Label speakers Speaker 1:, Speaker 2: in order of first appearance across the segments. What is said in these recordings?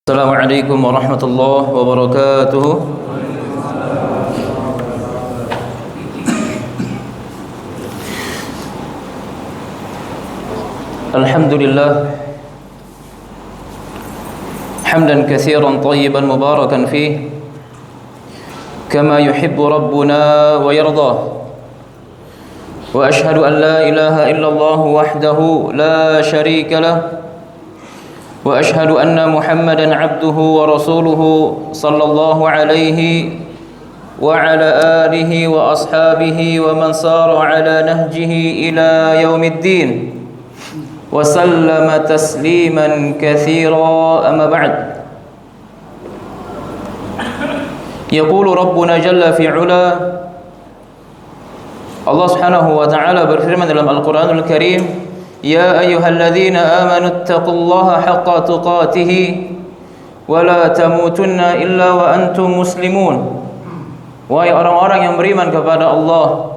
Speaker 1: Assalamualaikum warahmatullahi wabarakatuh. Alhamdulillah hamdan katsiran tayyiban mubarakan fih kama yuhibbu rabbuna wa yarda. Wa ashhadu an la ilaha illallah wahdahu la syarika lah. وأشهد أن محمدًا عبده ورسوله صلى الله عليه وعلى آله وأصحابه ومن سار على نهجه إلى يوم الدين وسلم تسليمًا كثيرًا أما بعد يقول ربنا جل في علا Allah Subhanahu wa taala berfirman dalam Al-Qur'anul Karim, Ya ayyuhalladzina amanu taqullaha haqqa tuqatih wa la tamutunna illa wa antum muslimun. Wahai orang-orang yang beriman kepada Allah,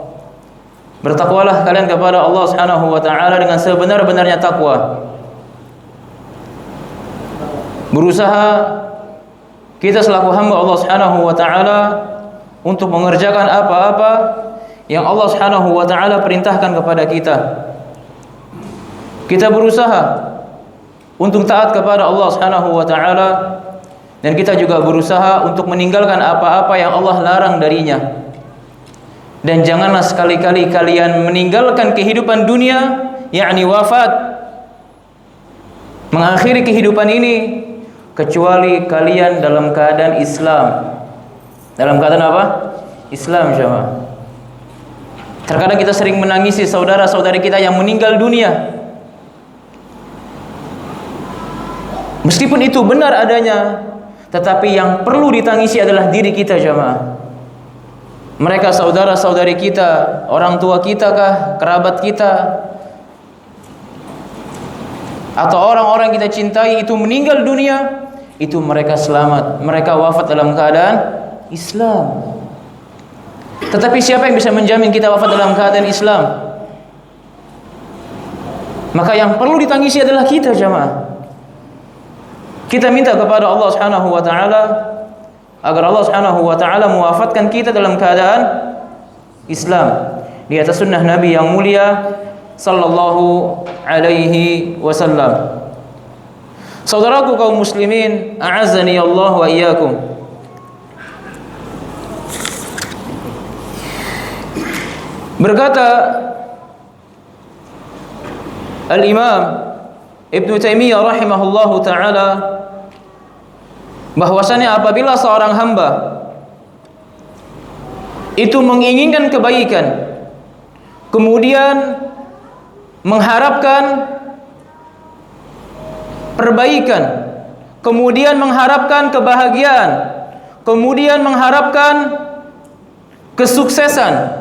Speaker 1: bertakwalah kalian kepada Allah Subhanahu wa taala dengan sebenar-benarnya takwa. Berusaha kita selaku hamba Allah Subhanahu wa taala untuk mengerjakan apa-apa yang Allah Subhanahu wa taala perintahkan kepada kita. Kita berusaha untuk taat kepada Allah Subhanahu wa taala dan kita juga berusaha untuk meninggalkan apa-apa yang Allah larang darinya. Dan janganlah sekali-kali kalian meninggalkan kehidupan dunia, yakni wafat, mengakhiri kehidupan ini kecuali kalian dalam keadaan Islam. Dalam keadaan apa? Islam, jemaah. Terkadang kita sering menangisi saudara-saudari kita yang meninggal dunia. Meskipun itu benar adanya, tetapi yang perlu ditangisi adalah diri kita, jemaah. Mereka saudara-saudari kita, orang tua kita kah, kerabat kita, atau orang-orang kita cintai itu meninggal dunia, itu mereka selamat, mereka wafat dalam keadaan Islam. Tetapi siapa yang bisa menjamin kita wafat dalam keadaan Islam? Maka yang perlu ditangisi adalah kita, jemaah. Kita minta kepada Allah Subhanahu wa taala agar Allah Subhanahu wa taala mewafatkan kita dalam keadaan Islam di atas sunnah Nabi yang mulia sallallahu alaihi wasallam. Saudaraku kaum muslimin, a'azzani Allah wa iyyakum. Berkata Al-Imam Ibnu Taimiyah rahimahullahu taala bahwasanya apabila seorang hamba itu menginginkan kebaikan, kemudian mengharapkan perbaikan, kemudian mengharapkan kebahagiaan, kemudian mengharapkan kesuksesan.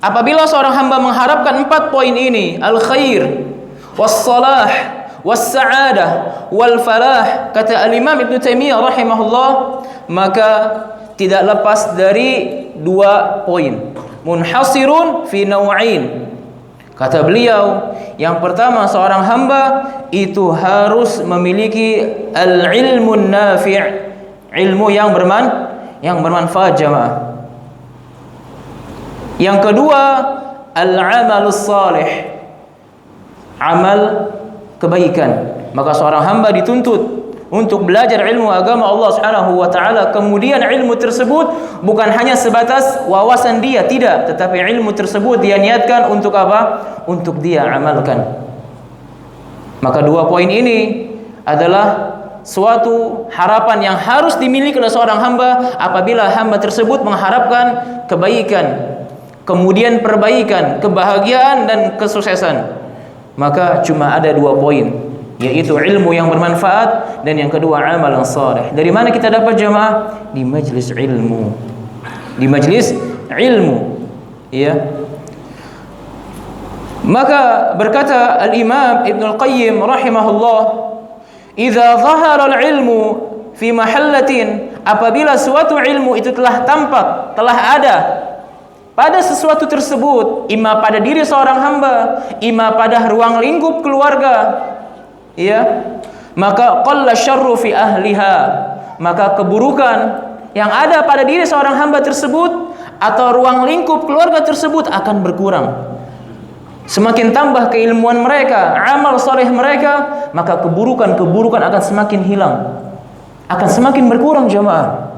Speaker 1: Apabila seorang hamba mengharapkan 4 poin ini, al-khair, was-salah, was-sa'adah, wal-falah, kata Al-Imam Ibnu Taimiyah rahimahullah, maka tidak lepas dari 2 poin. Munhasirun fi naw'ain. Kata beliau, yang pertama seorang hamba itu harus memiliki al-ilmun nafi', ilmu yang bermanfaat, jemaah. Yang kedua, al-amalus salih, amal kebaikan. Maka seorang hamba dituntut untuk belajar ilmu agama Allah Subhanahu wa taala, kemudian ilmu tersebut bukan hanya sebatas wawasan dia, tidak, tetapi ilmu tersebut dia niatkan untuk apa? Untuk dia amalkan. Maka 2 poin ini adalah suatu harapan yang harus dimiliki oleh seorang hamba apabila hamba tersebut mengharapkan kebaikan, kemudian perbaikan, kebahagiaan dan kesuksesan. Maka cuma ada 2 poin, yaitu ilmu yang bermanfaat dan yang kedua amal yang saleh. Dari mana kita dapat, jemaah? Di majlis ilmu. Di majlis ilmu. Ya. Maka berkata Al-Imam Ibnul Qayyim rahimahullah, "Idza dhahara al-ilmu fi mahallatin", apabila suatu ilmu itu telah tampak, telah ada pada sesuatu tersebut, imma pada diri seorang hamba, imma pada ruang lingkup keluarga, ya, maka qalla syarru fi ahliha, maka keburukan yang ada pada diri seorang hamba tersebut atau ruang lingkup keluarga tersebut akan berkurang. Semakin tambah keilmuan mereka, amal saleh mereka, maka keburukan-keburukan akan semakin hilang, akan semakin berkurang jemaah.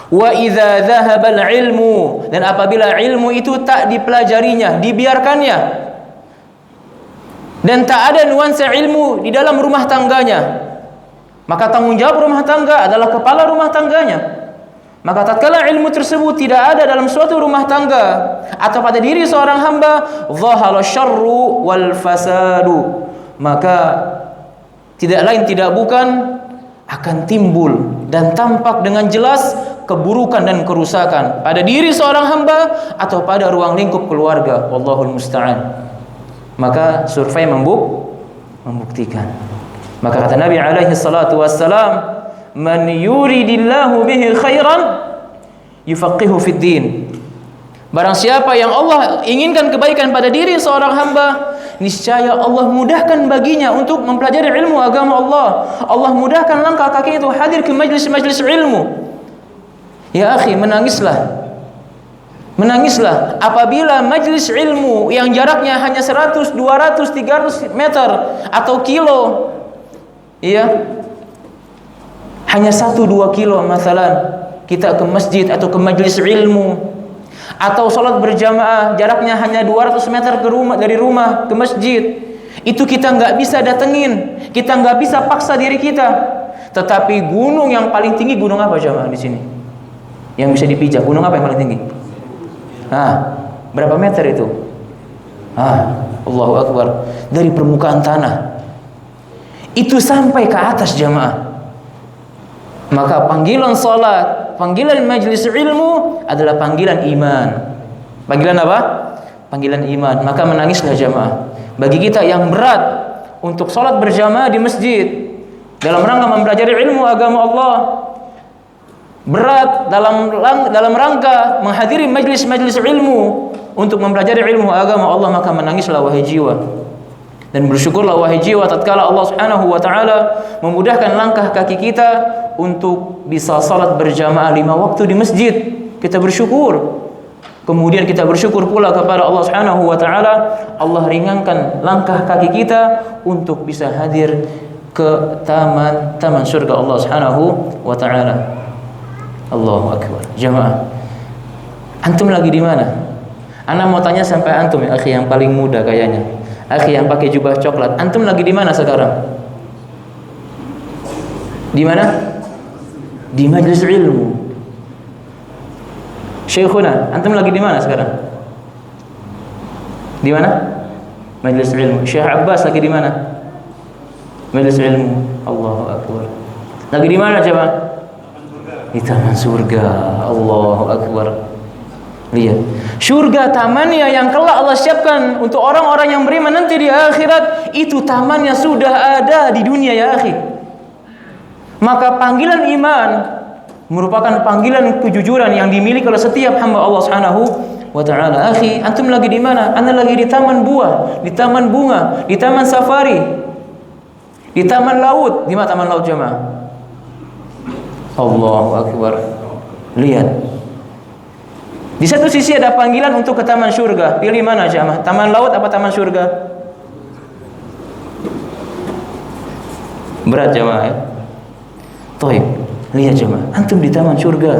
Speaker 1: Wa idza dhahaba al-ilmu, dan apabila ilmu itu tak dipelajarinya, dibiarkannya, dan tak ada nuansa ilmu di dalam rumah tangganya, maka tanggung jawab rumah tangga adalah kepala rumah tangganya. Maka tatkala ilmu tersebut tidak ada dalam suatu rumah tangga atau pada diri seorang hamba, dhahara syarru wal fasadu, maka tidak lain tidak bukan akan timbul dan tampak dengan jelas keburukan dan kerusakan pada diri seorang hamba atau pada ruang lingkup keluarga. Wallahul musta'an. Maka survei membuktikan. Maka kata Nabi alaihi salatu wassalam, man yuridillahu bihi khairan yufaqihu fid din. Barang siapa yang Allah inginkan kebaikan pada diri seorang hamba, niscaya Allah mudahkan baginya untuk mempelajari ilmu agama Allah. Allah mudahkan langkah kaki itu hadir ke majlis-majlis ilmu. Ya akhi, menangislah. Menangislah apabila majlis ilmu yang jaraknya hanya 100, 200, 300 meter atau kilo, ya, hanya 1-2 kilo masalan, kita ke masjid atau ke majlis ilmu, atau sholat berjamaah jaraknya hanya 200 meter ke rumah, dari rumah ke masjid, itu kita nggak bisa datengin, kita nggak bisa paksa diri kita. Tetapi gunung yang paling tinggi, gunung apa jamaah di sini? Yang bisa dipijak, gunung apa yang paling tinggi? Berapa meter itu? Allahu Akbar. Dari permukaan tanah itu sampai ke atas jamaah. Maka panggilan salat, panggilan majlis ilmu adalah panggilan iman. Panggilan apa? Panggilan iman. Maka menangislah jamaah. Bagi kita yang berat untuk salat berjamaah di masjid dalam rangka mempelajari ilmu agama Allah, berat dalam rangka menghadiri majlis-majlis ilmu untuk mempelajari ilmu agama Allah, maka menangislah wahai jiwa, dan bersyukurlah wahai jiwa tatkala Allah Subhanahu wa taala memudahkan langkah kaki kita untuk bisa salat berjamaah 5 waktu di masjid. Kita bersyukur. Kemudian kita bersyukur pula kepada Allah Subhanahu wa taala, Allah ringankan langkah kaki kita untuk bisa hadir ke taman surga Allah Subhanahu wa taala. Allahu Akbar. Jamaah, antum lagi di mana? Ana mau tanya sampai antum ya, akhi yang paling muda kayaknya, akhi yang pakai jubah coklat, antum lagi di mana sekarang? Di mana? Di majlis ilmu. Syekhuna, antum lagi di mana sekarang? Di mana? Majlis ilmu. Syekh Abbas lagi di mana? Majlis ilmu. Allahu Akbar. Lagi di mana coba? Di taman surga. Allahu Akbar. Lihat, surga tamannya yang kelak Allah siapkan untuk orang-orang yang beriman nanti di akhirat, itu tamannya sudah ada di dunia ya akhi. Maka panggilan iman merupakan panggilan kejujuran yang dimiliki oleh setiap hamba Allah Subhanahu wa taala. Akhi, antum lagi di mana? Ana lagi di taman buah, di taman bunga, di taman safari, di taman laut. Di mana taman laut jemaah? Allahu Akbar. Lihat, di satu sisi ada panggilan untuk ke taman surga. Pilih mana jemaah? Taman laut apa taman surga? Berat jemaah ya. Toib. Lihat jemaah, antum di taman surga.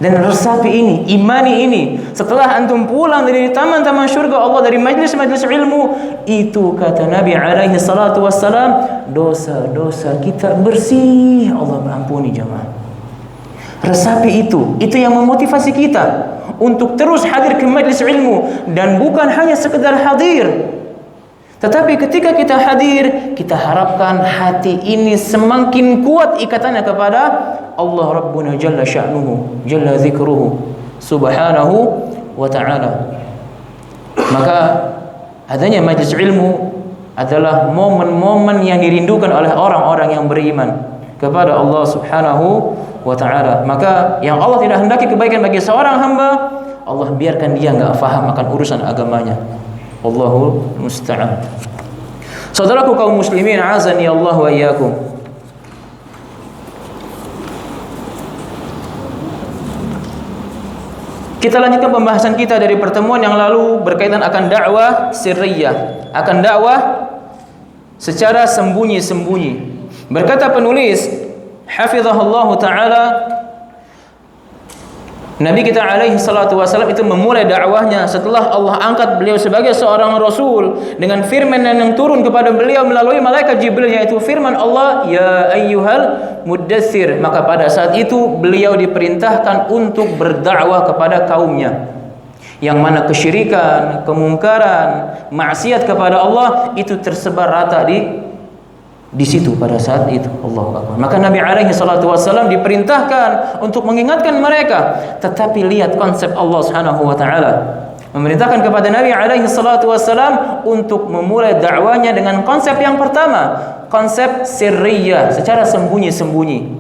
Speaker 1: Dan resapi ini, imani ini, setelah antum pulang dari taman-taman surga Allah, dari majlis-majlis ilmu, itu kata Nabi alaihi salatu wassalam, dosa-dosa kita bersih, Allah ampuni jemaah. Resapi itu yang memotivasi kita untuk terus hadir ke majlis ilmu, dan bukan hanya sekedar hadir, tetapi ketika kita hadir, kita harapkan hati ini semakin kuat ikatannya kepada Allah Rabbuna Jalla Sya'nuhu, Jalla Zikruhu, Subhanahu wa ta'ala. Maka adanya majlis ilmu adalah momen-momen yang dirindukan oleh orang-orang yang beriman kepada Allah Subhanahu wa ta'ala. Maka yang Allah tidak hendaki kebaikan bagi seorang hamba, Allah biarkan dia enggak faham akan urusan agamanya. Wallahu musta'an. Saudaraku kaum muslimin, azani Allah wa iyyakum. Kita lanjutkan pembahasan kita dari pertemuan yang lalu berkaitan akan dakwah sirriyah, akan dakwah secara sembunyi-sembunyi. Berkata penulis, hafizahullah taala, Nabi kita alaihi salatu wasallam itu memulai dakwahnya setelah Allah angkat beliau sebagai seorang rasul dengan firman yang turun kepada beliau melalui malaikat Jibril, yaitu firman Allah, ya ayyuhal muddatsir. Maka pada saat itu beliau diperintahkan untuk berdakwah kepada kaumnya, yang mana kesyirikan, kemungkaran, maksiat kepada Allah itu tersebar rata di situ pada saat itu. Allahu Akbar. Maka Nabi alaihi salatu wasallam diperintahkan untuk mengingatkan mereka. Tetapi lihat konsep Allah Subhanahu wa taala. Memerintahkan kepada Nabi alaihi salatu wasallam untuk memulai dakwanya dengan konsep yang pertama, konsep sirriyah, secara sembunyi-sembunyi.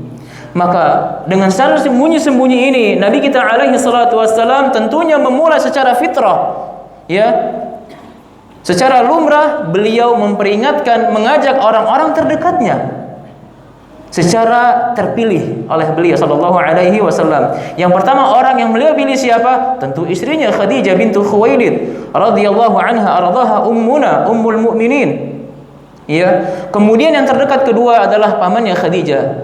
Speaker 1: Maka dengan secara sembunyi-sembunyi ini Nabi kita alaihi salatu wasallam tentunya memulai secara fitrah, ya. Secara lumrah beliau memperingatkan, mengajak orang-orang terdekatnya secara terpilih oleh beliau sallallahu alaihi wasallam. Yang pertama orang yang beliau pilih siapa? Tentu istrinya Khadijah bintu Khuwailid radhiyallahu anha ardhaha ummul mukminin. Ya. Kemudian yang terdekat kedua adalah pamannya Khadijah,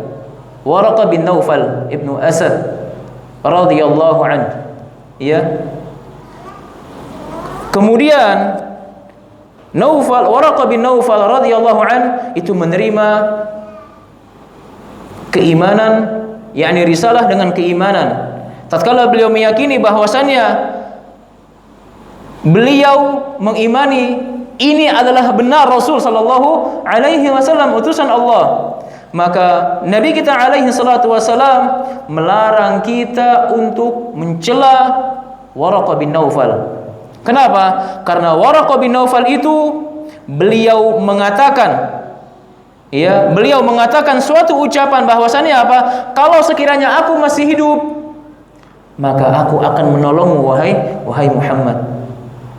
Speaker 1: Waraqah bin Naufal ibnu Asad radhiyallahu anhu. Ya. Kemudian Waraqah bin Naufal radhiyallahu an itu menerima keimanan, yakni risalah dengan keimanan. Tatkala beliau meyakini bahwasannya beliau mengimani ini adalah benar Rasul sallallahu alaihi wasallam, utusan Allah, maka Nabi kita alaihi salatu wasallam melarang kita untuk mencela Waraqah bin Naufal. Kenapa? Karena Waraqah bin Naufal itu beliau mengatakan, ya, beliau mengatakan suatu ucapan bahwasannya apa? Kalau sekiranya aku masih hidup, maka aku akan menolongmu wahai Muhammad.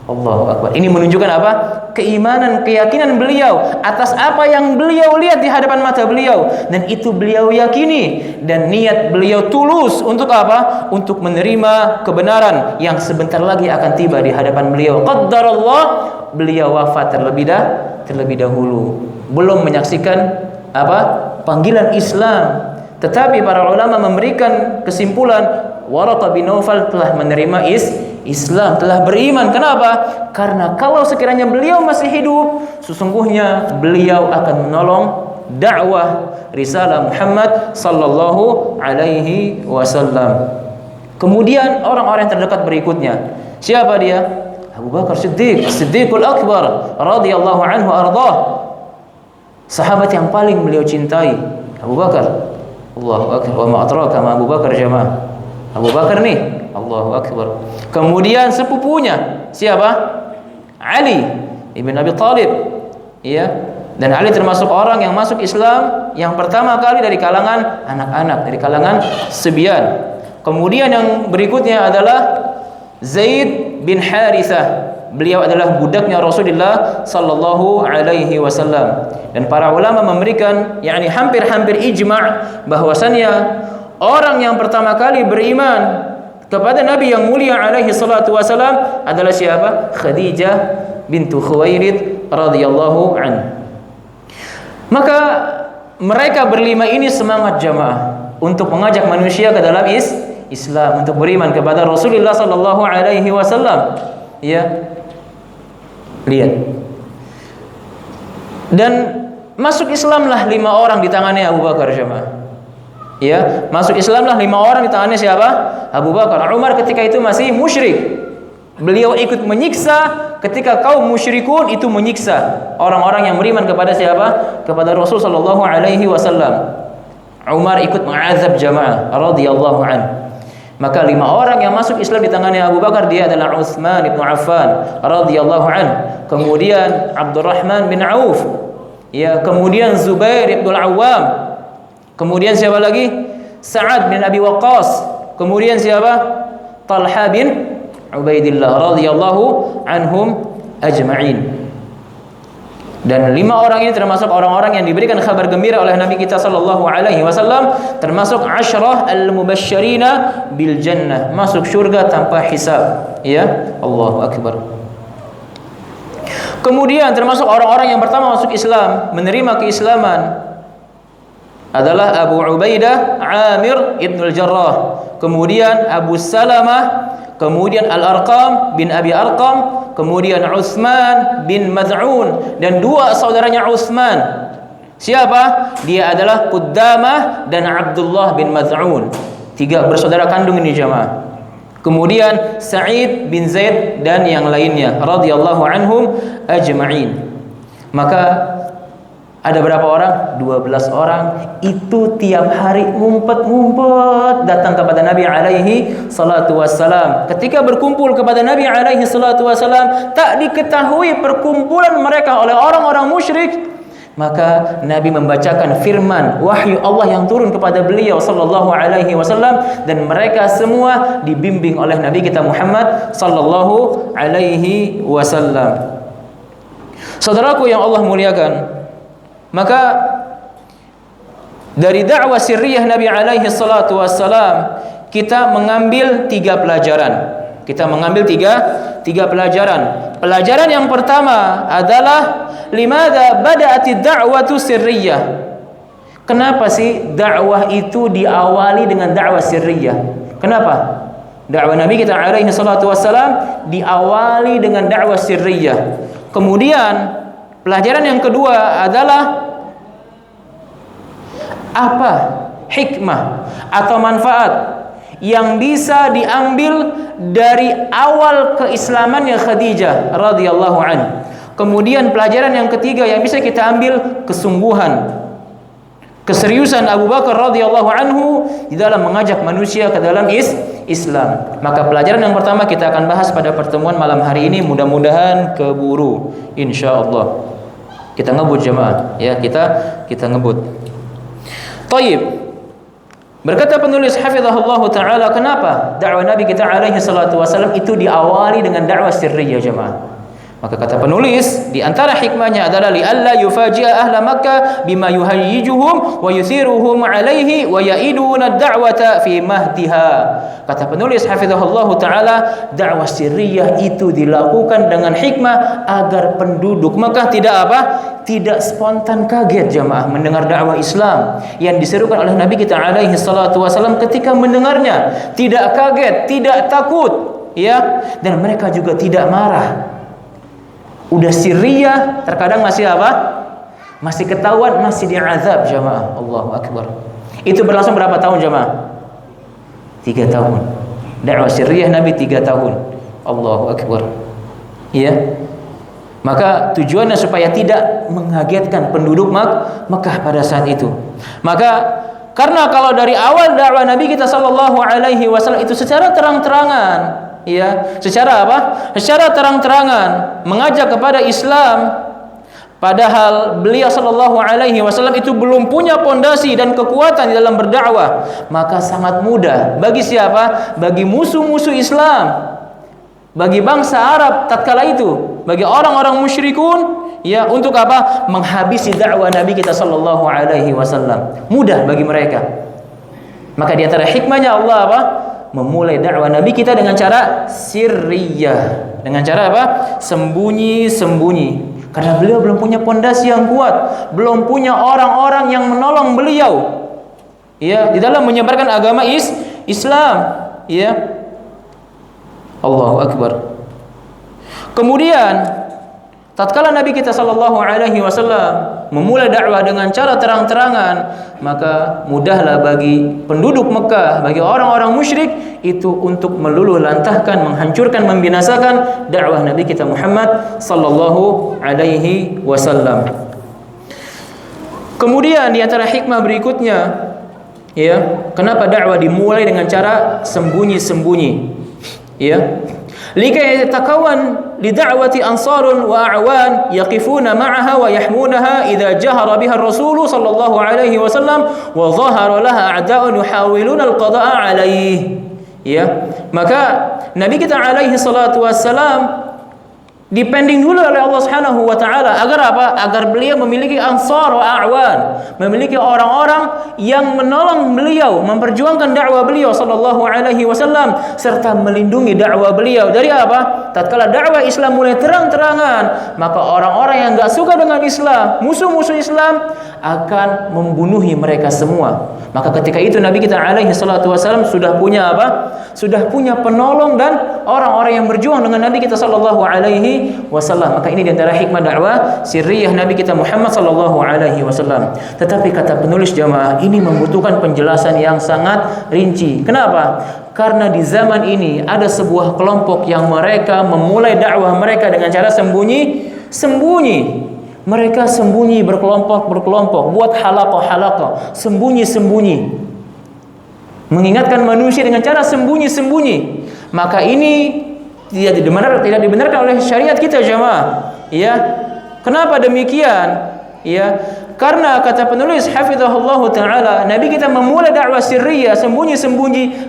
Speaker 1: Allahu Akbar. Ini menunjukkan apa? Keimanan, keyakinan beliau atas apa yang beliau lihat di hadapan mata beliau, dan itu beliau yakini, dan niat beliau tulus untuk apa? Untuk menerima kebenaran yang sebentar lagi akan tiba di hadapan beliau. Qaddarallah, beliau wafat terlebih dahulu, belum menyaksikan apa? Panggilan Islam. Tetapi para ulama memberikan kesimpulan Waraqah bin Naufal telah menerima Islam, telah beriman. Kenapa? Karena kalau sekiranya beliau masih hidup, sesungguhnya beliau akan menolong dakwah risalah Muhammad sallallahu alaihi wasallam. Kemudian orang-orang yang terdekat berikutnya, siapa dia? Abu Bakar Siddiqul Akbar radhiyallahu anhu ardhah. Sahabat yang paling beliau cintai, Abu Bakar. Allahu Akbar. Wa ma adraka ma Abu Bakar jamaah. Abu Bakar nih, Allahu Akbar. Kemudian sepupunya siapa? Ali ibn Abi Thalib. Ya. Dan Ali termasuk orang yang masuk Islam yang pertama kali dari kalangan anak-anak, dari kalangan sebyan. Kemudian yang berikutnya adalah Zaid bin Harithah. Beliau adalah budaknya Rasulullah sallallahu alaihi wasallam. Dan para ulama memberikan yakni hampir-hampir ijma' bahwasannya orang yang pertama kali beriman kepada Nabi yang mulia alaihi salatu wasalam adalah siapa? Khadijah bintu Khuwailid radhiyallahu anha. Maka mereka berlima ini semangat jamaah untuk mengajak manusia ke dalam Islam, untuk beriman kepada Rasulullah sallallahu alaihi wasallam. Ya. Lihat. Dan masuk Islamlah 5 orang di tangannya Abu Bakar jamaah. Ya, masuk Islamlah 5 orang di tangannya siapa? Abu Bakar. Umar ketika itu masih musyrik. Beliau ikut menyiksa ketika kaum musyrikun itu menyiksa orang-orang yang beriman kepada siapa? Kepada Rasul sallallahu alaihi wasallam. Umar ikut mengazab jamaah radhiyallahu anhu. Maka 5 orang yang masuk Islam di tangannya Abu Bakar, dia adalah Utsman bin Affan radhiyallahu anhu, kemudian Abdurrahman bin Auf, ya, kemudian Zubair bin Al-Awwam, kemudian siapa lagi? Sa'ad bin Abi Waqqas, kemudian siapa? Talha bin Ubaidillah radhiyallahu anhum ajma'in. Dan 5 orang ini termasuk orang-orang yang diberikan kabar gembira oleh Nabi kita sallallahu alaihi wasallam, termasuk asyrah al-mubasysyirina bil jannah, masuk surga tanpa hisab. Ya, Allahu akbar. Kemudian termasuk orang-orang yang pertama masuk Islam, menerima keislaman adalah Abu Ubaidah Amir ibn al-Jarrah, kemudian Abu Salamah, kemudian Al-Arqam bin Abi Arqam, kemudian Utsman bin Maz'un, dan 2 saudaranya Utsman. Siapa? Dia adalah Qudamah dan Abdullah bin Maz'un. 3 bersaudara kandung ini jamaah. Kemudian Sa'id bin Zaid dan yang lainnya radhiyallahu anhum ajma'in. Maka ada berapa orang? 12 orang. Itu tiap hari ngumpet-ngumpet datang kepada Nabi alaihi salatu wassalam. Ketika berkumpul kepada Nabi alaihi salatu wassalam, tak diketahui perkumpulan mereka oleh orang-orang musyrik. Maka Nabi membacakan firman wahyu Allah yang turun kepada beliau sallallahu alaihi wasallam, dan mereka semua dibimbing oleh Nabi kita Muhammad sallallahu alaihi wasallam. Saudaraku yang Allah muliakan, maka dari dakwah sirriyah Nabi alaihi salatu wassalam kita mengambil 3 pelajaran. Kita mengambil tiga pelajaran. Pelajaran yang pertama adalah limadza bada'atid da'watu sirriyah. Kenapa sih dakwah itu diawali dengan dakwah sirriyah? Kenapa? Dakwah Nabi kita alaihi salatu wassalam diawali dengan dakwah sirriyah. Kemudian pelajaran yang kedua adalah apa hikmah atau manfaat yang bisa diambil dari awal keislamannya Khadijah radhiyallahu anha. Kemudian pelajaran yang ketiga yang bisa kita ambil kesungguhan, keseriusan Abu Bakar radhiyallahu anhu di dalam mengajak manusia ke dalam Islam. Maka pelajaran yang pertama kita akan bahas pada pertemuan malam hari ini, mudah-mudahan keburu insyaallah. Kita ngebut jemaah ya, kita ngebut. Thayyib. Berkata penulis hafizahullah taala, kenapa dakwah Nabi kita alaihi salatu wasallam itu diawali dengan dakwah sirriyah jemaah? Maka kata penulis, di antara hikmahnya adalah li'alla yufaji'a ahla Makkah bima yuhayyijuhum wa yuthiruhum alaihi wa ya'iduna ad-da'wata fi mahdiha. Kata penulis hafizahullah taala, dakwah sirriyah itu dilakukan dengan hikmah agar penduduk Makkah tidak spontan kaget jamaah mendengar dakwah Islam yang diserukan oleh Nabi kita alaihi salatu wasallam. Ketika mendengarnya tidak kaget, tidak takut, ya, dan mereka juga tidak marah. Udah sirriyah, terkadang masih masih ketahuan, masih diazab jamaah. Allahu akbar. Itu berlangsung berapa tahun jamaah? 3 tahun. Dakwah sirriyah Nabi 3 tahun. Allahu akbar. Ya. Maka tujuannya supaya tidak mengagetkan penduduk Makkah pada saat itu. Maka karena kalau dari awal dakwah Nabi kita sallallahu alaihi wasallam itu secara terang-terangan, ya, secara secara terang-terangan mengajak kepada Islam, padahal beliau sallallahu alaihi wasallam itu belum punya pondasi dan kekuatan di dalam berdakwah, maka sangat mudah bagi siapa? Bagi musuh-musuh Islam, bagi bangsa Arab tatkala itu, bagi orang-orang musyrikun, ya, untuk menghabisi dakwah Nabi kita sallallahu alaihi wasallam. Mudah bagi mereka. Maka di antara hikmahnya Allah memulai dakwah Nabi kita dengan cara sirriyah, dengan cara sembunyi-sembunyi. Karena beliau belum punya pondasi yang kuat, belum punya orang-orang yang menolong beliau, ya, di dalam menyebarkan agama Islam, ya. Allahu akbar. Kemudian tatkala Nabi kita sallallahu alaihi wasallam memulai dakwah dengan cara terang-terangan, maka mudahlah bagi penduduk Mekah, bagi orang-orang musyrik itu untuk meluluh lantahkan, menghancurkan, membinasakan dakwah Nabi kita Muhammad sallallahu alaihi wasallam. Kemudian di antara hikmah berikutnya, ya, kenapa dakwah dimulai dengan cara sembunyi-sembunyi, ya? Likai yatakawan lida'wati ansarun wa a'wan yaqifuna ma'aha wa yahmunaha idza jahara biha ar-rasul sallallahu alaihi wasallam wa dhahara laha a'da'un yuhawiluna al-qada'a alaihi. Ya, maka Nabi kita alaihi salatu wassalam dipending dulu oleh Allah Subhanahu wa taala agar apa? Agar beliau memiliki ansar wa a'wan, memiliki orang-orang yang menolong beliau, memperjuangkan dakwah beliau sallallahu alaihi wasallam serta melindungi dakwah beliau dari apa? Tatkala dakwah Islam mulai terang-terangan, maka orang-orang yang enggak suka dengan Islam, musuh-musuh Islam akan membunuhi mereka semua. Maka ketika itu Nabi kita alaihi salatu wasallam sudah punya apa? Sudah punya penolong dan orang-orang yang berjuang dengan Nabi kita sallallahu alaihi wasallam. Maka ini di antara hikmah dakwah sirriyah Nabi kita Muhammad sallallahu alaihi wasallam. Tetapi kata penulis jamaah, ini membutuhkan penjelasan yang sangat rinci. Kenapa? Karena di zaman ini ada sebuah kelompok yang mereka memulai dakwah mereka dengan cara sembunyi. Mereka sembunyi berkelompok, buat halaqah, sembunyi. Mengingatkan manusia dengan cara sembunyi. Maka ini tidak dibenarkan oleh syariat kita jemaah. Ya. Kenapa demikian? Ya. Karena kata penulis hafizahullah taala, Nabi kita memulai dakwah sirriyah sembunyi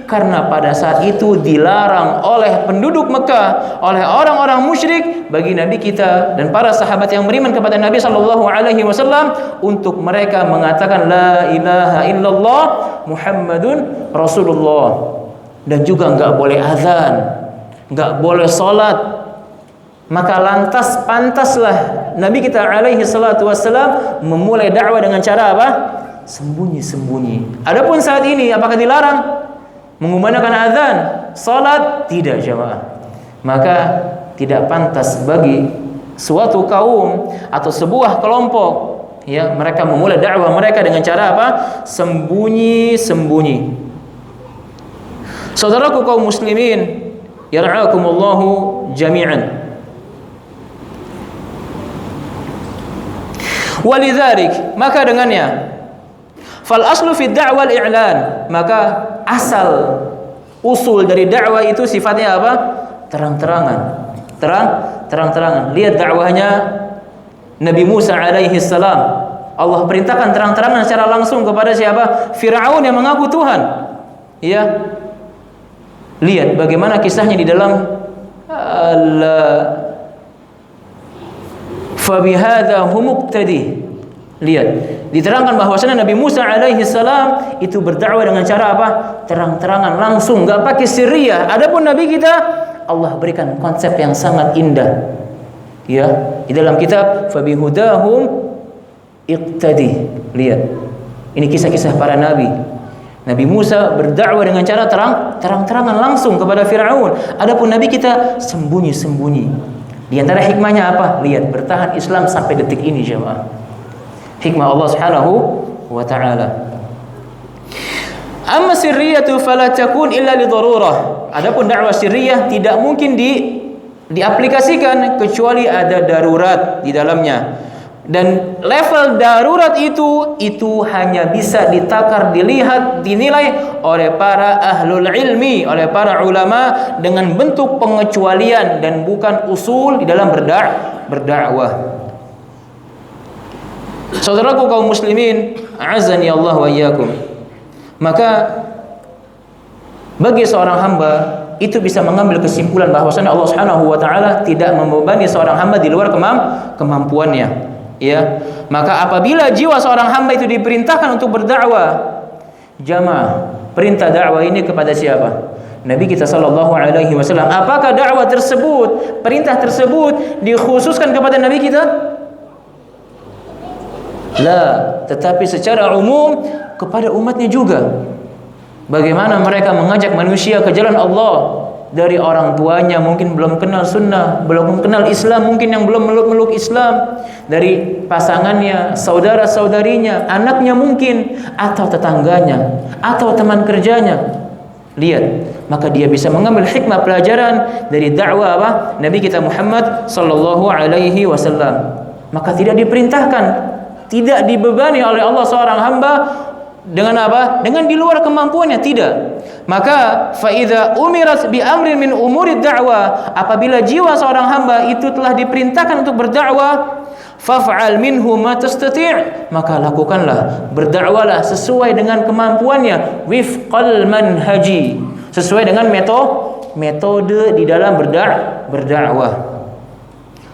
Speaker 1: karena pada saat itu dilarang oleh penduduk Mekah, oleh orang-orang musyrik bagi Nabi kita dan para sahabat yang beriman kepada Nabi sallallahu alaihi wasallam untuk mereka mengatakan la ilaha illallah Muhammadun Rasulullah, dan juga enggak boleh azan, enggak boleh salat. Maka lantas pantaslah Nabi kita alaihi salatu wassalam memulai dakwah dengan cara apa? Sembunyi. Adapun saat ini apakah dilarang mengumandangkan azan, salat? Tidak jemaah. Maka tidak pantas bagi suatu kaum atau sebuah kelompok, ya, mereka memulai dakwah mereka dengan cara apa? Sembunyi. Saudaraku kaum muslimin, yar'akumullahu jami'an. Walidzalik, maka dengannya fal aslu fi da'wal i'lan, maka asal usul dari dakwah itu sifatnya apa? Terang-terangan. Lihat dakwahnya Nabi Musa alaihi salam. Allah perintahkan terang-terangan secara langsung kepada siapa? Firaun yang mengaku Tuhan. Ya. Lihat bagaimana kisahnya di dalam fabihadza hum muqtadi. Lihat, diterangkan bahwasanya Nabi Musa alaihi salam itu berdakwah dengan cara apa? Terang-terangan langsung, enggak pakai sirriyah. Adapun Nabi kita, Allah berikan konsep yang sangat indah. Ya, di dalam kitab fabihudahum iqtadi. Lihat. Ini kisah-kisah para nabi. Nabi Musa berdakwah dengan cara terang-terangan langsung kepada Firaun. Adapun Nabi kita sembunyi. Di antara hikmahnya apa? Lihat, bertahan Islam sampai detik ini jemaah. Hikmah Allah Subhanahu wa taala. Amma sirriyatu fala takun illa li darurah. Adapun dakwah sirriyah tidak mungkin diaplikasikan kecuali ada darurat di dalamnya. Dan level darurat itu hanya bisa ditakar, dilihat, dinilai oleh para ahlul ilmi, oleh para ulama dengan bentuk pengecualian dan bukan usul di dalam berdakwah. Saudaraku kaum muslimin, a'azzani Allah wa iyyakum. Maka bagi seorang hamba itu bisa mengambil kesimpulan bahwasanya Allah Subhanahu wa taala tidak membebani seorang hamba di luar kemampuannya. Ya, maka apabila jiwa seorang hamba itu diperintahkan untuk berdakwah, jamaah, perintah dakwah ini kepada siapa? Nabi kita sallallahu alaihi wasallam. Apakah dakwah tersebut, perintah tersebut dikhususkan kepada Nabi kita? La, tetapi secara umum kepada umatnya juga. Bagaimana mereka mengajak manusia ke jalan Allah? Dari orang tuanya mungkin belum kenal sunnah, belum kenal Islam, mungkin yang belum meluk Islam. Dari pasangannya, saudara-saudarinya, anaknya mungkin, atau tetangganya, atau teman kerjanya. Lihat, maka dia bisa mengambil hikmah pelajaran dari dakwah apa? Nabi kita Muhammad sallallahu alaihi wasallam. Maka tidak diperintahkan, tidak dibebani oleh Allah seorang hamba dengan apa? Dengan di luar kemampuannya, tidak. Maka fa idza umirat bi amrin min umuri dakwah, apabila jiwa seorang hamba itu telah diperintahkan untuk berdakwah, faf'al minhu ma tastati', maka lakukanlah, berdakwalah sesuai dengan kemampuannya, wifqal manhaji, sesuai dengan metode di dalam berdakwah.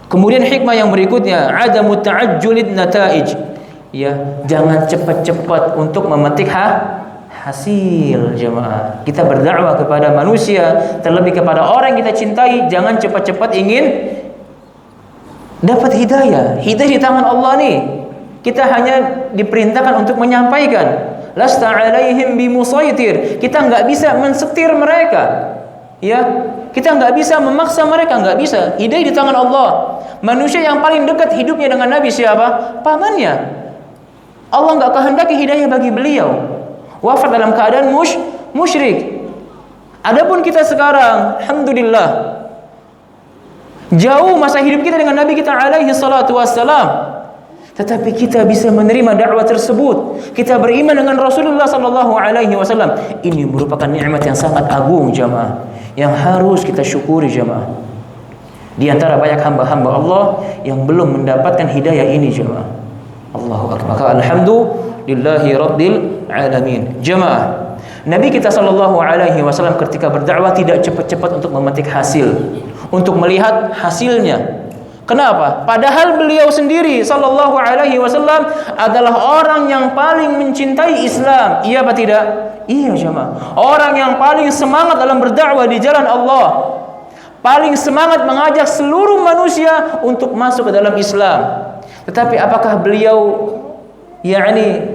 Speaker 1: Kemudian hikmah yang berikutnya, adamu ta'ajjulid nataij. Ya, jangan cepat-cepat untuk memetik hasil jemaah. Kita berdakwah kepada manusia, terlebih kepada orang yang kita cintai, jangan cepat-cepat ingin dapat hidayah. Hidayah di tangan Allah nih. Kita hanya diperintahkan untuk menyampaikan. Lasta alaihim bimusaitir. Kita nggak bisa mensetir mereka. Ya, kita nggak bisa memaksa mereka, nggak bisa. Hidayah di tangan Allah. Manusia yang paling dekat hidupnya dengan Nabi siapa? Pamannya. Allah nggak kehendaki hidayah bagi beliau. Wafat dalam keadaan musyrik. Adapun kita sekarang, alhamdulillah, jauh masa hidup kita dengan Nabi kita alaihi salatu wassalam. Tetapi kita bisa menerima dakwah tersebut. Kita beriman dengan Rasulullah sallallahu alaihi wasallam. Ini merupakan nikmat yang sangat agung jamaah, yang harus kita syukuri jamaah. Di antara banyak hamba-hamba Allah yang belum mendapatkan hidayah ini jamaah. Allahu akbar. Maka alhamdulillahi rabbil alamin. Jamaah, Nabi kita sallallahu alaihi wasallam ketika berdakwah tidak cepat-cepat untuk memetik hasil, untuk melihat hasilnya. Kenapa? Padahal beliau sendiri sallallahu alaihi wasallam adalah orang yang paling mencintai Islam. Iya apa tidak? Iya jemaah. Orang yang paling semangat dalam berdakwah di jalan Allah. Paling semangat mengajak seluruh manusia untuk masuk ke dalam Islam. Tetapi apakah beliau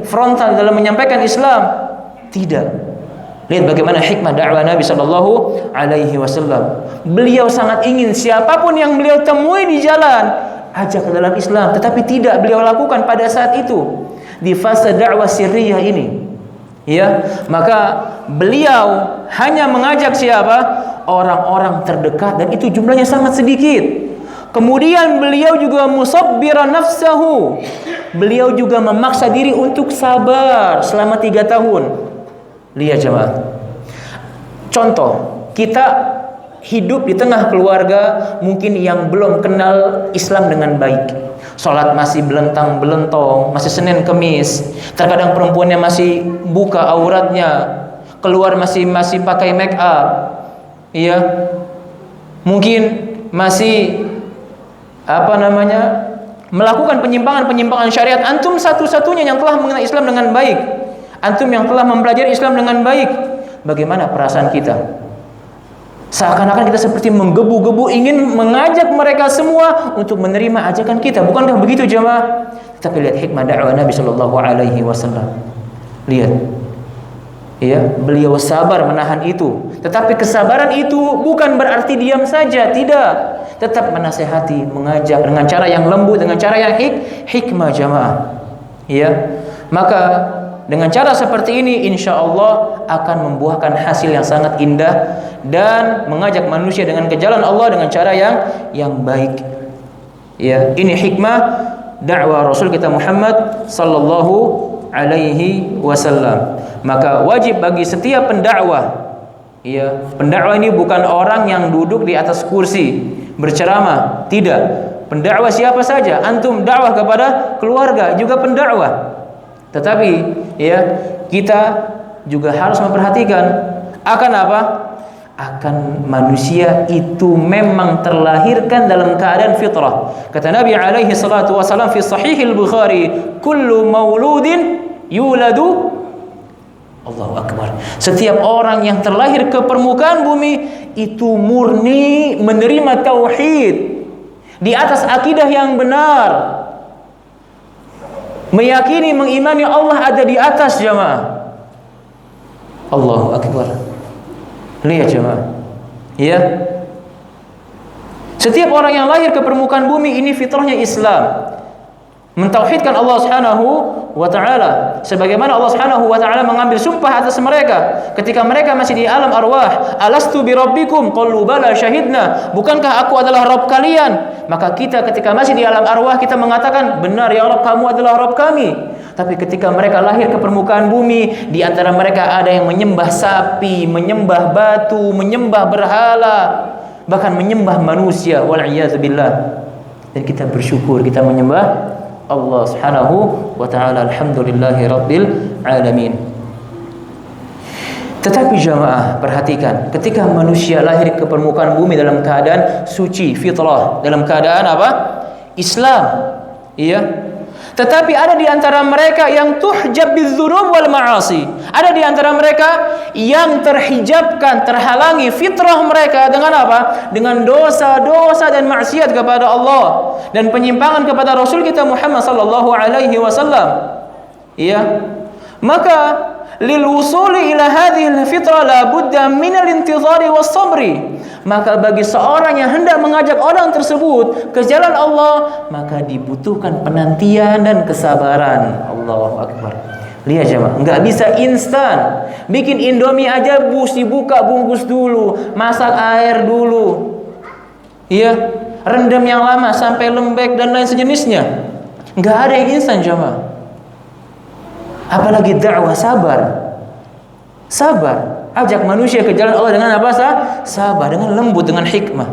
Speaker 1: frontal dalam menyampaikan Islam? Tidak. Lihat bagaimana hikmah dakwah Nabi sallallahu alaihi wasallam. Beliau sangat ingin siapapun yang beliau temui di jalan ajak ke dalam Islam, tetapi tidak beliau lakukan pada saat itu di fase dakwah sirriyah ini. Ya, maka beliau hanya mengajak siapa? Orang-orang terdekat, dan itu jumlahnya sangat sedikit. Kemudian beliau juga musabbiran nafsahu. Beliau juga memaksa diri untuk sabar selama 3 tahun. Lihat jemaah. Contoh, kita hidup di tengah keluarga mungkin yang belum kenal Islam dengan baik. Salat masih belentang-belentong, masih Senin Kemis. Terkadang perempuannya masih buka auratnya, keluar masih pakai make up. Iya. Mungkin masih melakukan penyimpangan syariat. Antum satu-satunya yang telah mengenal Islam dengan baik. Antum yang telah mempelajari Islam dengan baik. Bagaimana perasaan kita? Seakan-akan kita seperti menggebu-gebu ingin mengajak mereka semua untuk menerima ajakan kita. Bukankah begitu jemaah? Tapi lihat hikmah dakwah Nabi sallallahu alaihi wasallam. Lihat. Ya, beliau sabar menahan itu. Tetapi kesabaran itu bukan berarti diam saja, tidak. Tetap menasihati, mengajak dengan cara yang lembut, dengan cara yang hikmah jemaah. Ya. Maka dengan cara seperti ini insya Allah akan membuahkan hasil yang sangat indah dan mengajak manusia dengan ke jalan Allah dengan cara yang baik. Ya, ini hikmah dakwah Rasul kita Muhammad sallallahu alaihi wasallam. Maka wajib bagi setiap pendakwah. Ya, pendakwah ini bukan orang yang duduk di atas kursi berceramah, tidak. Pendakwah siapa saja, antum dakwah kepada keluarga juga pendakwah. Tetapi ya, kita juga harus memperhatikan akan apa? Akan manusia itu memang terlahirkan dalam keadaan fitrah. Kata Nabi alaihi salatu wasallam fi sahihil Bukhari, kullu mauludin yuladu, Allahu akbar. Setiap orang yang terlahir ke permukaan bumi itu murni menerima tauhid di atas akidah yang benar. Meyakini, mengimani Allah ada di atas jemaah. Allahu akbar. Lihat jemaah. Ya. Setiap orang yang lahir ke permukaan bumi ini fitrahnya Islam. Mentauhidkan Allah Subhanahu wa taala, sebagaimana Allah Subhanahu wa taala mengambil sumpah atas mereka ketika mereka masih di alam arwah. Alastu birabbikum? Qalu bala syahidna. Bukankah aku adalah Rabb kalian? Maka kita ketika masih di alam arwah kita mengatakan, benar ya Rabb, kamu adalah Rabb kami. Tapi ketika mereka lahir ke permukaan bumi, di antara mereka ada yang menyembah sapi, menyembah batu, menyembah berhala, bahkan menyembah manusia, wal'iyadzubillah. Dan kita bersyukur kita menyembah Allah Subhanahu wa taala. Alhamdulillahi rabbil alamin. Tetapi jamaah, perhatikan, ketika manusia lahir ke permukaan bumi dalam keadaan suci, fitrah, dalam keadaan apa? Islam. Iya. Tetapi ada di antara mereka yang tuhjab bidzunub wal ma'asi. Ada di antara mereka yang terhijabkan, terhalangi fitrah mereka dengan apa? Dengan dosa-dosa dan maksiat kepada Allah dan penyimpangan kepada Rasul kita Muhammad sallallahu alaihi wasallam. Iya. Maka lil wusuli ila hadhihi al-fitrah la budda min al-intizari was-sabri. Maka bagi seorang yang hendak mengajak orang tersebut ke jalan Allah, maka dibutuhkan penantian dan kesabaran. Allahu akbar. Lihat jemaah, enggak bisa instan. Bikin Indomie aja dibuka bungkus dulu, masak air dulu. Iya, rendam yang lama sampai lembek dan lain sejenisnya. Enggak ada yang instan jemaah. Apalagi dakwah, sabar, ajak manusia ke jalan Allah dengan apa? Sabar, dengan lembut, dengan hikmah.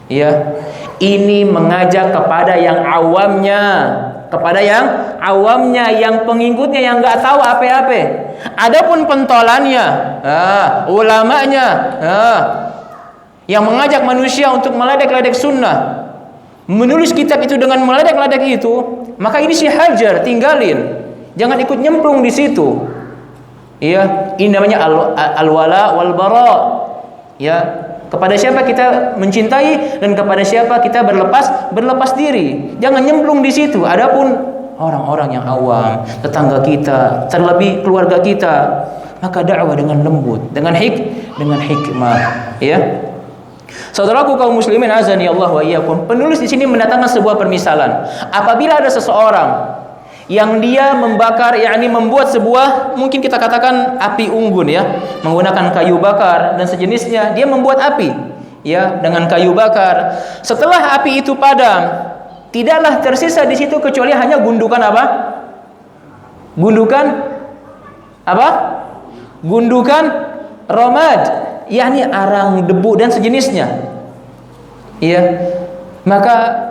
Speaker 1: Ya, ini mengajak kepada yang awamnya, yang pengikutnya yang nggak tahu apa-apa. Adapun pentolannya, ulamanya, yang mengajak manusia untuk meledek-ledek sunnah, menulis kitab itu dengan meledek-ledek itu, maka ini si hajar, tinggalin. Jangan ikut nyemplung di situ. Iya, ini namanya al-wala wal bara. Ya, kepada siapa kita mencintai dan kepada siapa kita berlepas diri. Jangan nyemplung di situ. Adapun orang-orang yang awam, tetangga kita, terlebih keluarga kita, maka dakwah dengan lembut, dengan hikmah, ya. Saudaraku kaum muslimin azani Allah wa iyyakum, penulis di sini mendatangkan sebuah permisalan. Apabila ada seseorang yang dia membakar, yakni membuat sebuah, mungkin kita katakan api unggun ya, menggunakan kayu bakar dan sejenisnya, dia membuat api ya dengan kayu bakar. Setelah api itu padam, tidaklah tersisa di situ kecuali hanya gundukan apa? Gundukan romad, yakni arang, debu dan sejenisnya. Ya, maka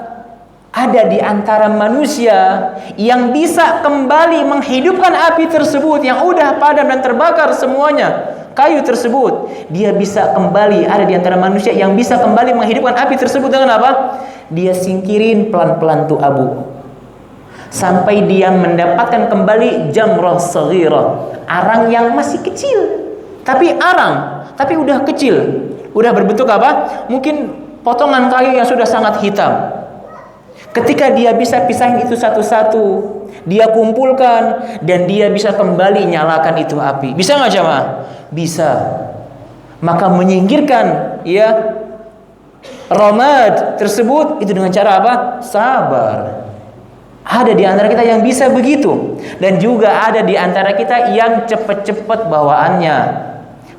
Speaker 1: ada di antara manusia yang bisa kembali menghidupkan api tersebut yang udah padam dan terbakar semuanya, kayu tersebut. Dia bisa kembali, ada di antara manusia yang bisa kembali menghidupkan api tersebut dengan apa? Dia singkirin pelan-pelan tuh abu, sampai dia mendapatkan kembali jamrah saghirah, arang yang masih kecil, tapi udah kecil, udah berbentuk apa? Mungkin potongan kayu yang sudah sangat hitam. Ketika dia bisa pisahin itu satu-satu, dia kumpulkan dan dia bisa kembali nyalakan itu api. Bisa nggak jamaah? Bisa. Maka menyingkirkan ya romad tersebut itu dengan cara apa? Sabar. Ada di antara kita yang bisa begitu, dan juga ada di antara kita yang cepet-cepet bawaannya.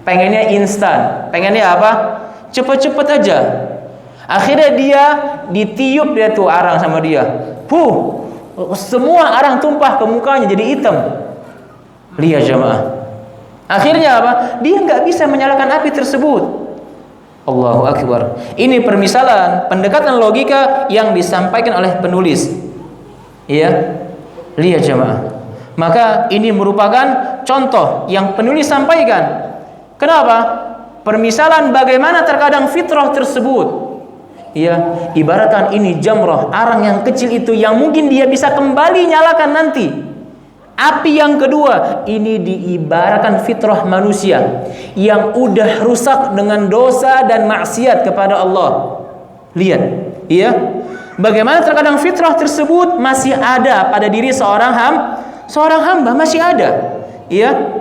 Speaker 1: Pengennya instan, pengennya apa? Cepet-cepet aja. Akhirnya dia ditiup dia tuh arang sama dia. Semua arang tumpah ke mukanya jadi hitam. Lihat jemaah. Akhirnya apa? Dia nggak bisa menyalakan api tersebut. Allahu akbar. Ini permisalan, pendekatan logika yang disampaikan oleh penulis. Iya. Lihat jemaah. Maka ini merupakan contoh yang penulis sampaikan. Kenapa? Permisalan bagaimana terkadang fitrah tersebut. Ya, ibaratkan ini jamrah, arang yang kecil itu yang mungkin dia bisa kembali nyalakan nanti. Api yang kedua, ini diibaratkan fitrah manusia yang udah rusak dengan dosa dan maksiat kepada Allah. Lihat, ya. Bagaimana terkadang fitrah tersebut masih ada pada diri seorang hamba masih ada. Ya.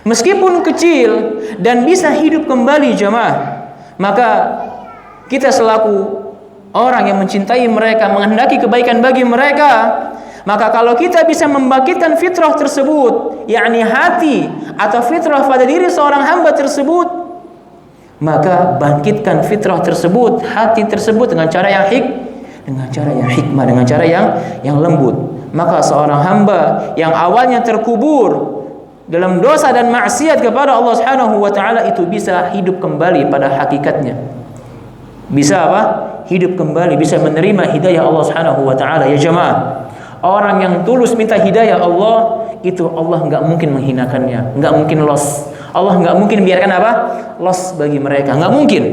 Speaker 1: Meskipun kecil dan bisa hidup kembali jemaah, maka kita selaku orang yang mencintai mereka, menghendaki kebaikan bagi mereka, maka kalau kita bisa membangkitkan fitrah tersebut, yakni hati atau fitrah pada diri seorang hamba tersebut, maka bangkitkan fitrah tersebut, hati tersebut dengan cara yang hikmah, dengan cara yang lembut. Maka seorang hamba yang awalnya terkubur dalam dosa dan maksiat kepada Allah Subhanahu wa taala itu bisa hidup kembali pada hakikatnya. Bisa apa? Hidup kembali, bisa menerima hidayah Allah Subhanahu wa taala. Ya jemaah, orang yang tulus minta hidayah Allah, itu Allah enggak mungkin menghinakannya, enggak mungkin loss. Allah nggak mungkin biarkan apa? Loss bagi mereka. Nggak mungkin.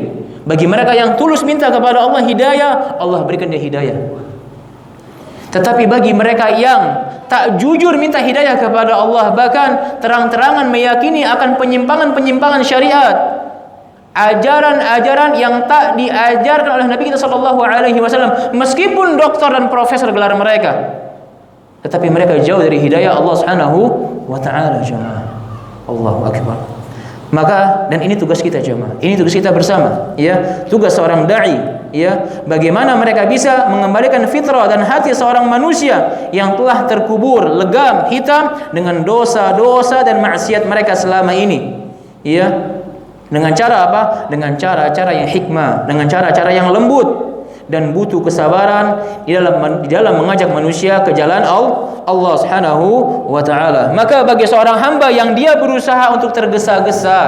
Speaker 1: Bagi mereka yang tulus minta kepada Allah hidayah, Allah berikan dia hidayah. Tetapi bagi mereka yang tak jujur minta hidayah kepada Allah, bahkan terang-terangan meyakini akan penyimpangan-penyimpangan syariat, ajaran-ajaran yang tak diajarkan oleh Nabi kita sallallahu alaihi wasallam, meskipun doktor dan profesor gelar mereka, tetapi mereka jauh dari hidayah Allah Subhanahu wa taala. Jemaah, Allahu akbar. Maka, dan ini tugas kita jemaah, ini tugas kita bersama, ya, tugas seorang dai, ya, bagaimana mereka bisa mengembalikan fitrah dan hati seorang manusia yang telah terkubur legam hitam dengan dosa-dosa dan maksiat mereka selama ini, ya, dengan cara apa? Dengan cara-cara yang hikmah, dengan cara-cara yang lembut dan butuh kesabaran di dalam mengajak manusia ke jalan Allah Subhanahu wa taala. Maka bagi seorang hamba yang dia berusaha untuk tergesa-gesa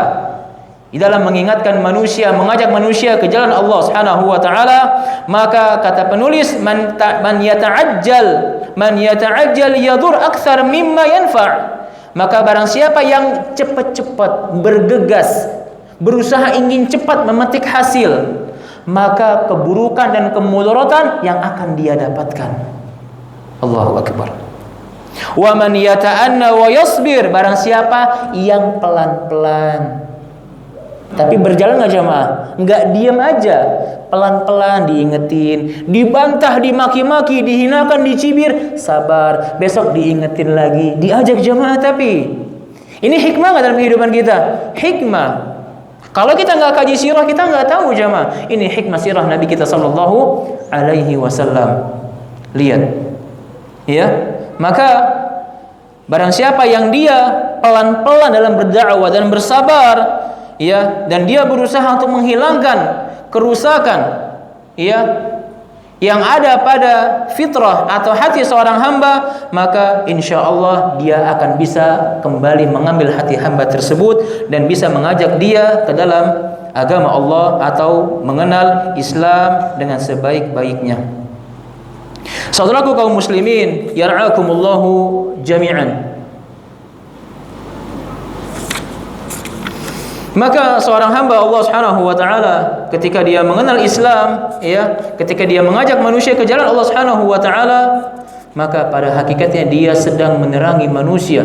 Speaker 1: di dalam mengingatkan manusia, mengajak manusia ke jalan Allah Subhanahu wa taala, maka kata penulis, man yata'ajjal yadur akthar mimma yanfa'. Maka barang siapa yang cepat-cepat bergegas, berusaha ingin cepat memetik hasil, maka keburukan dan kemudaratan yang akan dia dapatkan. Allahu akbar. Wa man yata'anna wa yasbir, barang siapa yang pelan-pelan tapi berjalan nggak jemaah, nggak diam aja, pelan-pelan diingetin, dibantah, dimaki-maki, dihinakan, dicibir, sabar, besok diingetin lagi, diajak jemaah. Tapi ini hikmah nggak dalam kehidupan kita? Hikmah. Kalau kita nggak kaji sirah, kita nggak tahu jemaah. Ini hikmah sirah Nabi kita sallallahu alaihi wasallam. Lihat, ya. Maka barang siapa yang dia pelan-pelan dalam berdakwah dan bersabar, ya, dan dia berusaha untuk menghilangkan kerusakan, ya, yang ada pada fitrah atau hati seorang hamba, maka insya Allah dia akan bisa kembali mengambil hati hamba tersebut dan bisa mengajak dia ke dalam agama Allah atau mengenal Islam dengan sebaik-baiknya. Saudaraku kaum muslimin, yar'akumullahu jami'an. Maka seorang hamba Allah Subhanahu wa taala ketika dia mengenal Islam, ya, ketika dia mengajak manusia ke jalan Allah Subhanahu wa taala, maka pada hakikatnya dia sedang menerangi manusia.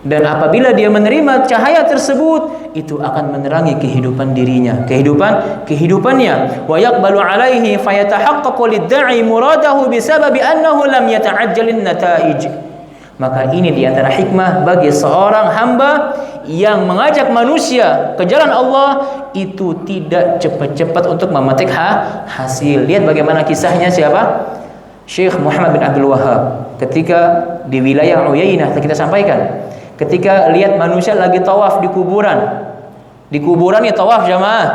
Speaker 1: Dan apabila dia menerima cahaya tersebut, itu akan menerangi kehidupan dirinya, kehidupannya. Wa yaqbalu alaihi fayatahaqqaqu lid-da'i muradahu bisababi annahu lam yata'ajjalin nataij. Maka ini diantara hikmah bagi seorang hamba yang mengajak manusia ke jalan Allah, itu tidak cepat-cepat untuk memetik hasil. Lihat bagaimana kisahnya siapa? Syekh Muhammad bin Abdul Wahhab ketika di wilayah Uyainah, kita sampaikan, ketika lihat manusia lagi tawaf di kuburan. Di kuburan nih tawaf jamaah.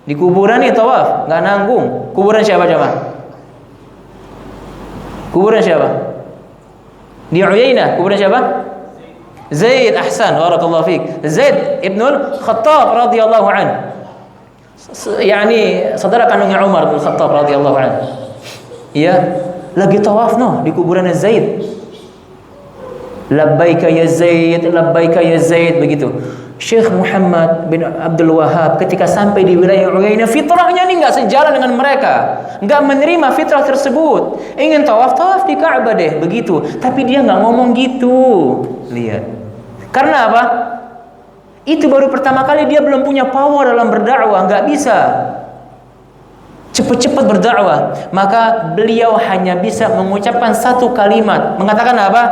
Speaker 1: Di kuburan nih tawaf, nggak nanggung. Kuburan siapa jamaah? Kuburan siapa? Di Uyainah, kuburan siapa? Zaid, ahsan, barakallahu fiik. Zaid ibnul Khattab radhiyallahu anhu. Yani saudara kandungnya Umar bin Khattab radhiyallahu anhu. Ya, lagi tawaf di kuburan Zaid. Labbaika ya Zaid, labbaika ya Zaid, begitu. Syekh Muhammad bin Abdul Wahhab ketika sampai di wilayah Uyainah, fitrahnya ini enggak sejalan dengan mereka, enggak menerima fitrah tersebut. Ingin tawaf di Ka'bah deh, begitu. Tapi dia enggak ngomong gitu. Lihat. Karena apa? Itu baru pertama kali, dia belum punya power dalam berdakwah, enggak bisa cepat-cepat berdakwah. Maka beliau hanya bisa mengucapkan satu kalimat, mengatakan apa?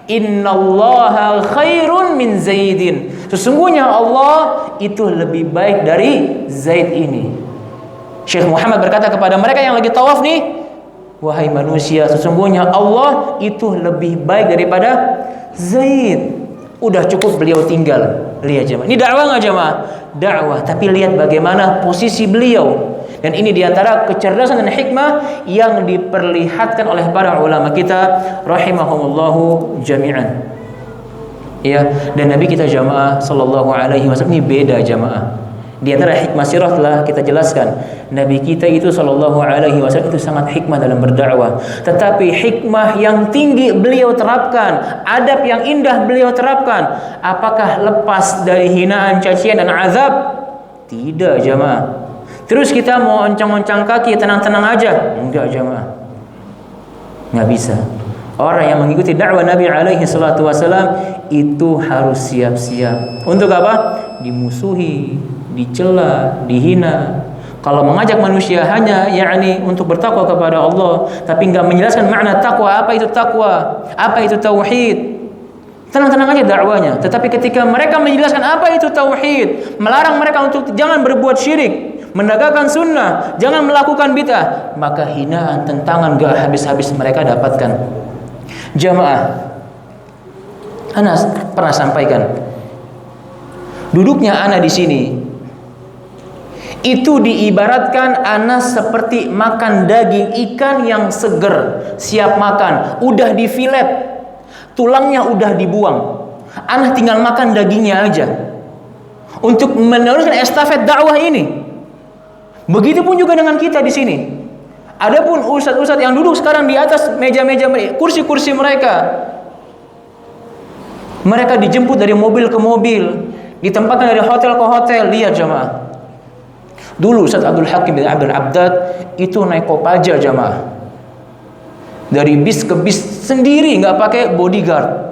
Speaker 1: Innallaha khairun min Zaidin. Sesungguhnya Allah itu lebih baik dari Zaid ini. Syekh Muhammad berkata kepada mereka yang lagi tawaf nih, wahai manusia, sesungguhnya Allah itu lebih baik daripada Zaid. Udah cukup beliau tinggal. Lihat jemaah, ini dakwah nggak jemaah? Dakwah. Tapi lihat bagaimana posisi beliau. Dan ini diantara kecerdasan dan hikmah yang diperlihatkan oleh para ulama kita rahimahumullahu jami'an. Ya, dan Nabi kita jamaah sallallahu alaihi wasallam ini beda jamaah. Di antara hikmah sirah telah kita jelaskan, Nabi kita itu sallallahu alaihi wasallam itu sangat hikmah dalam berdakwah. Tetapi hikmah yang tinggi beliau terapkan, adab yang indah beliau terapkan. Apakah lepas dari hinaan, cacian dan azab? Tidak, jamaah. Terus kita mau oncang-oncang kaki, tenang-tenang aja? Enggak, jamaah. Enggak bisa. Orang yang mengikuti dakwah Nabi alaihi salatu wasallam itu harus siap-siap. Untuk apa? Dimusuhi, dicela, dihina. Kalau mengajak manusia hanya yakni untuk bertakwa kepada Allah, tapi enggak menjelaskan makna takwa, apa itu takwa, apa itu tauhid, tenang-tenang aja dakwanya. Tetapi ketika mereka menjelaskan apa itu tauhid, melarang mereka untuk jangan berbuat syirik, menegakkan sunnah, jangan melakukan bid'ah, maka hinaan, tentangan gak habis-habis mereka dapatkan. Jamaah, ana pernah sampaikan, duduknya ana di sini itu diibaratkan ana seperti makan daging ikan yang seger, siap makan, udah difilet, tulangnya udah dibuang, ana tinggal makan dagingnya aja untuk meneruskan estafet dakwah ini. Begitupun juga dengan kita di sini. Adapun ustadz-ustadz yang duduk sekarang di atas meja-meja, kursi-kursi mereka dijemput dari mobil ke mobil, ditempatkan dari hotel ke hotel. Lihat jamaah, dulu Ustadz Abdul Hakim bin Abdul Abdad itu naik Kopaja jamaah, dari bis ke bis sendiri, nggak pakai bodyguard.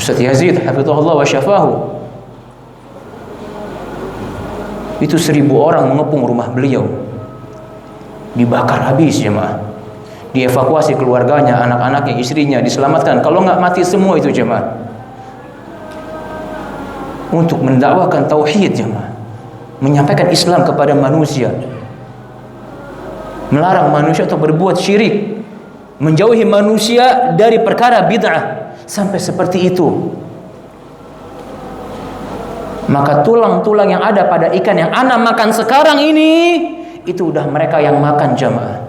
Speaker 1: Ustaz Yazid hafizahullah wa syafahu, itu 1000 orang mengepung rumah beliau, dibakar habis jemaah, dievakuasi keluarganya, anak-anaknya, istrinya diselamatkan, kalau nggak mati semua itu jemaah, untuk mendakwakan tauhid jemaah, menyampaikan Islam kepada manusia, melarang manusia untuk berbuat syirik, menjauhi manusia dari perkara bid'ah. Sampai seperti itu. Maka tulang-tulang yang ada pada ikan yang ana makan sekarang ini, itu udah mereka yang makan jamaah.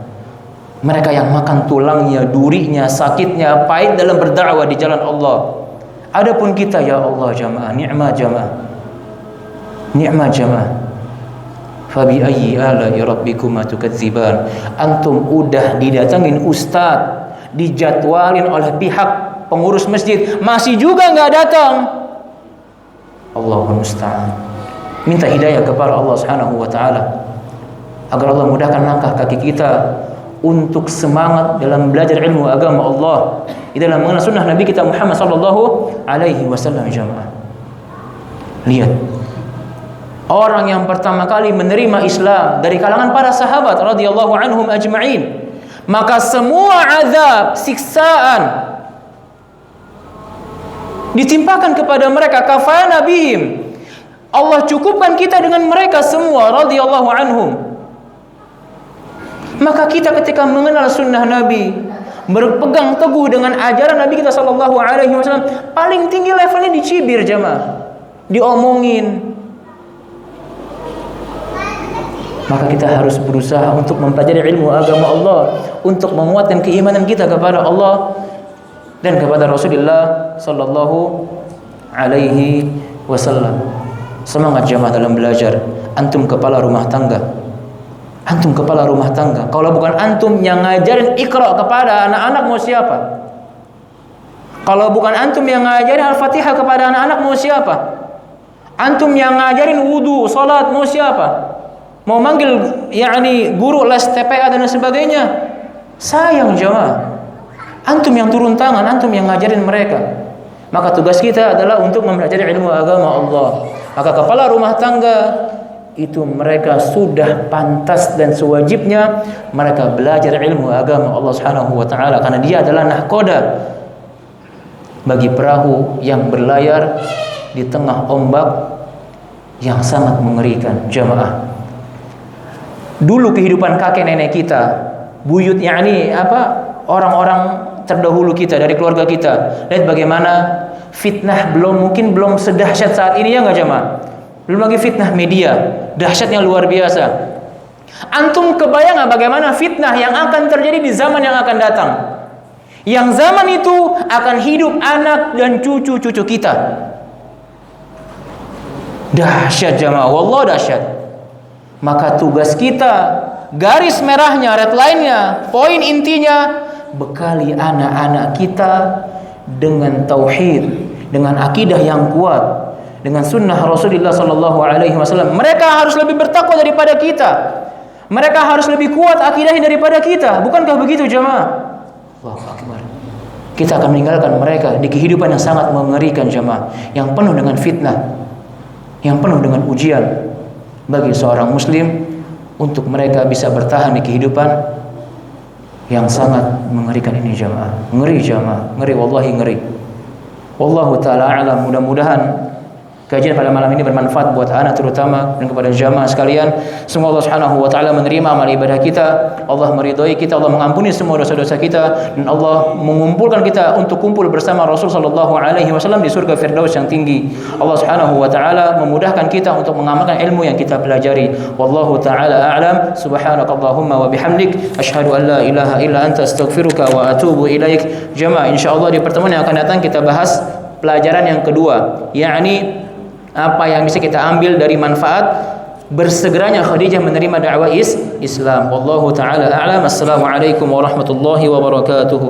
Speaker 1: Mereka yang makan tulangnya, durinya, sakitnya, pahit dalam berdakwah di jalan Allah. Adapun kita, ya Allah jamaah, ni'mah jamaah, ni'mah jamaah. Fabi ayyi ala'i rabbikuma tukadziban. Antum udah didatangin ustaz, dijadwalin oleh pihak pengurus masjid, masih juga nggak datang. Allahul musta'an. Minta hidayah kepada Allah Subhanahu wa taala agar Allah mudahkan langkah kaki kita untuk semangat dalam belajar ilmu agama Allah, di dalam mengenal sunnah Nabi kita Muhammad sallallahu alaihi wasallam jamaah. Lihat, orang yang pertama kali menerima Islam dari kalangan para sahabat radhiyallahu anhum ajma'in, maka semua azab, siksaan ditimpakan kepada mereka. Kafana bihim, Allah cukupkan kita dengan mereka semua radhiyallahu anhum. Maka kita ketika mengenal sunnah Nabi, berpegang teguh dengan ajaran Nabi kita sallallahu alaihi wasallam, paling tinggi levelnya dicibir jamaah, diomongin. Maka kita harus berusaha untuk mempelajari ilmu agama Allah, untuk menguatkan keimanan kita kepada Allah dan kepada Rasulullah sallallahu alaihi wasallam. Semangat jamaah dalam belajar. Antum kepala rumah tangga. Antum kepala rumah tangga. Kalau bukan antum yang ngajarin Iqra kepada anak-anak, mau siapa? Kalau bukan antum yang ngajarin Al-Fatihah kepada anak-anak, mau siapa? Antum yang ngajarin wudu, salat, mau siapa? Mau manggil yakni guru les TPA dan sebagainya? Sayang jamaah. Antum yang turun tangan, antum yang ngajarin mereka. Maka tugas kita adalah untuk mempelajari ilmu agama Allah. Maka kepala rumah tangga itu mereka sudah pantas dan sewajibnya mereka belajar ilmu agama Allah Subhanahu wa taala, karena dia adalah nahkoda bagi perahu yang berlayar di tengah ombak yang sangat mengerikan jamaah. Dulu kehidupan kakek nenek kita, buyut yakni orang-orang terdahulu kita dari keluarga kita, lihat bagaimana fitnah mungkin belum sedahsyat saat ini, ya nggak jamaah? Belum lagi fitnah media, dahsyatnya luar biasa. Antum kebayang nggak bagaimana fitnah yang akan terjadi di zaman yang akan datang? Yang zaman itu akan hidup anak dan cucu-cucu kita. Dahsyat jamaah, wallah dahsyat. Maka tugas kita, garis merahnya, red line-nya, poin intinya, bekali anak-anak kita dengan tauhid, dengan akidah yang kuat, dengan sunnah Rasulullah sallallahu alaihi wasallam. Mereka harus lebih bertakwa daripada kita. Mereka harus lebih kuat akidahnya daripada kita. Bukankah begitu jamaah? Allahu Akbar. Kita akan meninggalkan mereka di kehidupan yang sangat mengerikan jamaah, yang penuh dengan fitnah, yang penuh dengan ujian bagi seorang muslim untuk mereka bisa bertahan di kehidupan yang sangat mengerikan ini jamaah. Ngeri jamaah, ngeri, wallahi ngeri. Wallahu taala a'lam. Mudah-mudahan kajian pada malam ini bermanfaat buat anak terutama dan kepada jamaah sekalian. Semoga Allah Subhanahu wa taala menerima amal ibadah kita, Allah meridhai kita, Allah mengampuni semua dosa-dosa kita, dan Allah mengumpulkan kita untuk kumpul bersama Rasul sallallahu alaihi wasallam di surga Firdaus yang tinggi. Allah Subhanahu wa taala memudahkan kita untuk mengamalkan ilmu yang kita pelajari. Wallahu taala a'lam. Subhanakallahumma wa bihamdik asyhadu an la ilaha illa anta astaghfiruka wa atubu ilaik. Jamaah, insyaallah di pertemuan yang akan datang kita bahas pelajaran yang kedua, yakni apa yang bisa kita ambil dari manfaat bersegeranya Khadijah menerima dakwah Islam. Wallahu taala a'lam. Assalamualaikum warahmatullahi wabarakatuh.